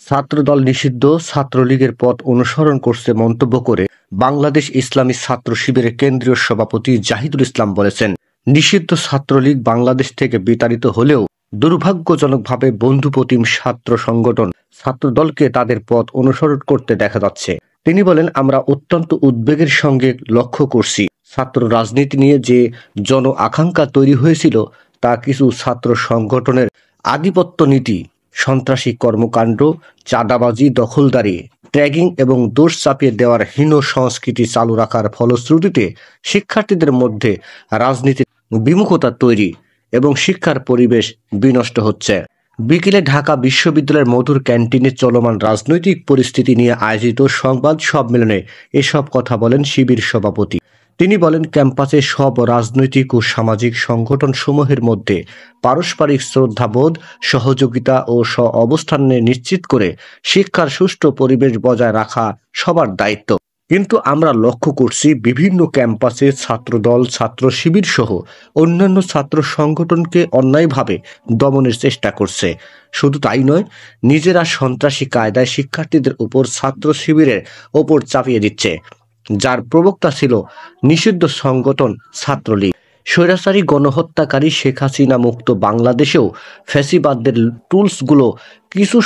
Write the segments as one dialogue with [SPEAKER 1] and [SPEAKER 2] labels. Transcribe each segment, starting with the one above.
[SPEAKER 1] ছাত্রদল নিষিদ্ধ, ছাত্রলীগের পথ অনুসরণ করছে মন্তব্য করে বাংলাদেশ ইসলামী ছাত্র শিবিরের কেন্দ্রীয় সভাপতি জাহিদুল ইসলাম বলেছেন, নিষিদ্ধ ছাত্রলীগ বাংলাদেশ থেকে বিতাড়িত হলেও দুর্ভাগ্যজনকভাবে বন্ধুপ্রতিম ছাত্র সংগঠন ছাত্রদলকে তাদের পথ অনুসরণ করতে দেখা যাচ্ছে। তিনি বলেন, আমরা অত্যন্ত উদ্বেগের সঙ্গে লক্ষ্য করছি, ছাত্র রাজনীতি নিয়ে যে জন আকাঙ্ক্ষা তৈরি হয়েছিল তা কিছু ছাত্র সংগঠনের আধিপত্য নীতি, সন্ত্রাসী কর্মকাণ্ড, চাঁদাবাজি, দখলদারি, ট্যাগিং এবং দোষ চাপিয়ে দেওয়ার হীন সংস্কৃতি চালু রাখার ফলশ্রুতিতে শিক্ষার্থীদের মধ্যে রাজনীতির বিমুখতা তৈরি এবং শিক্ষার পরিবেশ বিনষ্ট হচ্ছে। বিকেলে ঢাকা বিশ্ববিদ্যালয়ের মধুর ক্যান্টিনে চলমান রাজনৈতিক পরিস্থিতি নিয়ে আয়োজিত সংবাদ সম্মেলনে এসব কথা বলেন শিবির সভাপতি। তিনি বলেন, ক্যাম্পাসে সব রাজনৈতিক ও সামাজিক সংগঠন সমূহের মধ্যে পারস্পরিক শ্রদ্ধাবোধ, সহযোগিতা ও অবস্থান নিশ্চিত করে শিক্ষার সুষ্ঠু পরিবেশ বজায় রাখা সবার দায়িত্ব। কিন্তু আমরা লক্ষ্য করছি, বিভিন্ন ক্যাম্পাসে ছাত্রদল, ছাত্র শিবির সহ অন্যান্য ছাত্র সংগঠনকে অন্যায়ভাবে দমনের চেষ্টা করছে। শুধু তাই নয়, নিজেরা সন্ত্রাসী কায়দায় শিক্ষার্থীদের উপর ছাত্র শিবিরের ওপর চাপিয়ে দিচ্ছে, যার প্রবক্তা ছিল নিষিদ্ধ সংগঠন ছাত্রলীগ। স্বৈরাচারী গণহত্যাকারী শেখ হাসিনা মুক্ত বাংলাদেশেও ফ্যাসিবাদদের টুলসগুলো কিছু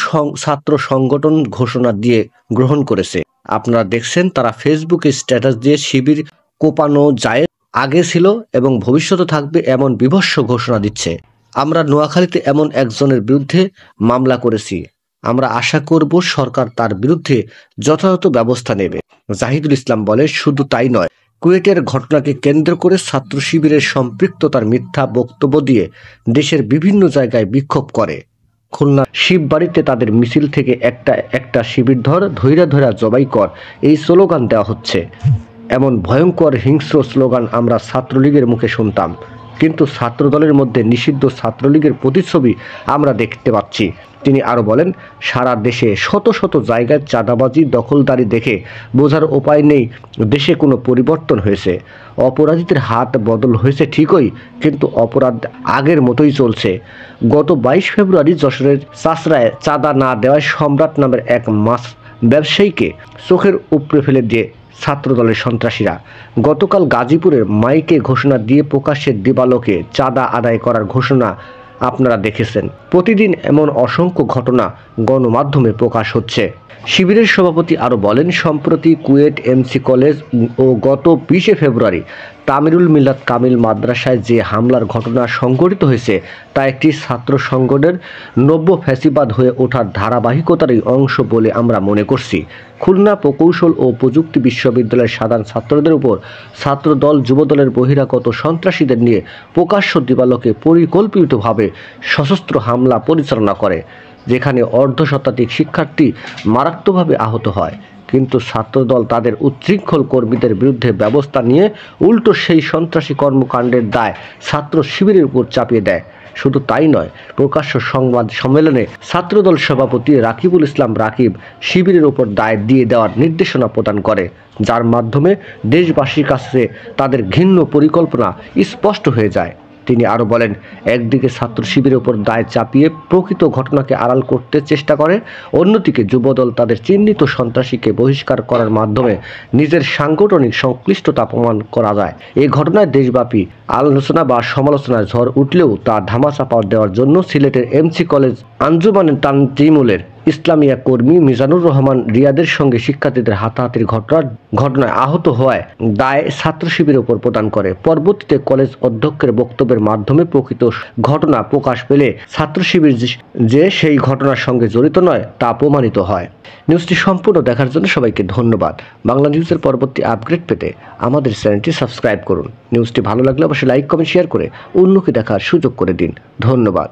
[SPEAKER 1] ছাত্র সংগঠন ঘোষণা দিয়ে গ্রহণ করেছে। আপনারা দেখছেন, তারা ফেসবুকে স্ট্যাটাস দিয়ে শিবির কোপানো যায় আগে ছিল এবং ভবিষ্যতে থাকবে এমন বিভৎস ঘোষণা দিচ্ছে। আমরা নোয়াখালীতে এমন একজনের বিরুদ্ধে মামলা করেছি, আমরা আশা করব সরকার তার বিরুদ্ধে যথাযথ ব্যবস্থা নেবে। জাহিদুল ইসলাম বলে, শুধু তাই নয়, কুয়েটের ঘটনাকে কেন্দ্র করে ছাত্র শিবিরের সম্পৃক্ততার মিথ্যা বক্তব্য দিয়ে দেশের বিভিন্ন জায়গায় বিক্ষোভ করে। খুলনা শিববাড়িতে তাদের মিছিল থেকে একটা শিবির ধৈরা জবাই কর, এই স্লোগান দেওয়া হচ্ছে। এমন ভয়ঙ্কর হিংস্র স্লোগান আমরা ছাত্রলীগের মুখে শুনতাম, কিন্তু ছাত্রদলের মধ্যে নিষিদ্ধ ছাত্রলীগের প্রতিচ্ছবি আমরা দেখতে পাচ্ছি। তিনি আরো বলেন, সারা দেশে শত শত জায়গায় চাঁদাবাজি, দখলদারি দেখে বোঝার উপায় নেই দেশে কোনো পরিবর্তন হয়েছে। অপরাধীদের হাত বদল হয়েছে ঠিকই, কিন্তু অপরাধ আগের মতোই চলছে। গত 22 ফেব্রুয়ারি যশোরের চাচড়ায় চাঁদা না দেওয়ায় সম্রাট নামের এক মাছ ব্যবসায়ীকে চোখের উপড়ে ফেলে দিয়ে ছাত্রদলের সন্ত্রাসীরা। গতকাল গাজীপুরের মাইকে ঘোষণা দিয়ে প্রকাশ্যে দিবালোকে চাঁদা আদায় করার ঘোষণা আপনারা দেখেছেন। প্রতিদিন এমন অসংখ্য ঘটনা গণমাধ্যমে প্রকাশ হচ্ছে। শিবিরের সভাপতি আরো বলেন, সম্প্রতি কুয়েট এমসি কলেজ ও গত 20 ফেব্রুয়ারি তামিরুল মিলাদ কামিল মাদ্রাসায় যে হামলার ঘটনা সংঘটিত হয়েছে তা একটি ছাত্র সংগঠনের নব্য ফ্যাসিবাদ হয়ে ওঠার ধারাবাহিকতারই অংশ বলে আমরা মনে করছি। খুলনা প্রকৌশল ও প্রযুক্তি বিশ্ববিদ্যালয়ের সাধারণ ছাত্রদের উপর ছাত্রদল, যুবদলের বহিরাগত সন্ত্রাসীদের নিয়ে প্রকাশ্য দিবালোকে পরিকল্পিতভাবে সশস্ত্র হামলা পরিচালনা করে, যেখানে অর্ধশতাধিক শিক্ষার্থী মারাত্মকভাবে আহত হয়। কিন্তু ছাত্রদল তাদের উচ্ছৃঙ্খল কর্মীদের বিরুদ্ধে ব্যবস্থা নিয়ে উল্টো সেই সন্ত্রাসী কর্মকাণ্ডের দায় ছাত্র শিবিরের উপর চাপিয়ে দেয়। শুধু তাই নয়, প্রকাশ্য সংবাদ সম্মেলনে ছাত্রদল সভাপতি রাকিবুল ইসলাম রাকিব শিবিরের উপর দায় দিয়ে দেওয়ার নির্দেশনা প্রদান করে, যার মাধ্যমে দেশবাসীর কাছে তাদের ঘৃণ্য পরিকল্পনা স্পষ্ট হয়ে যায়। তিনি আরো বলেন, একদিকে ছাত্র শিবিরের উপর দায় চাপিয়ে প্রকৃত ঘটনাকে আড়াল করতে চেষ্টা করে, অন্যদিকে যুবদল তাদের চিহ্নিত সন্ত্রাসীকে বহিষ্কার করার মাধ্যমে নিজের সাংগঠনিক সংশ্লিষ্টতা প্রমাণ করা যায়। এই ঘটনায় দেশব্যাপী আলোচনা বা সমালোচনার ঝড় উঠলেও তা ধামাচাপা দেওয়ার জন্য সিলেটের এমসি কলেজ আঞ্জুমানে তানজিমুলের ইসলামিয়া কর্মী মিজানুর রহমান রিয়াদের সঙ্গে শিক্ষার্থীদের হাতাহাতির ঘটনায় আহত হওয়ায় দায় ছাত্র শিবিরের উপর প্রদান করে। পরবর্তীতে কলেজ অধ্যক্ষের বক্তব্যের মাধ্যমে প্রকৃত ঘটনা প্রকাশ পেলে ছাত্র শিবির যে সেই ঘটনার সঙ্গে জড়িত নয় তা প্রমাণিত হয়। নিউজটি সম্পূর্ণ দেখার জন্য সবাইকে ধন্যবাদ। বাংলা নিউজের পরবর্তী আপডেট পেতে আমাদের চ্যানেলটি সাবস্ক্রাইব করুন। নিউজটি ভালো লাগলে অবশ্যই লাইক, কমেন্ট, শেয়ার করে অন্যকে দেখার সুযোগ করে দিন। ধন্যবাদ।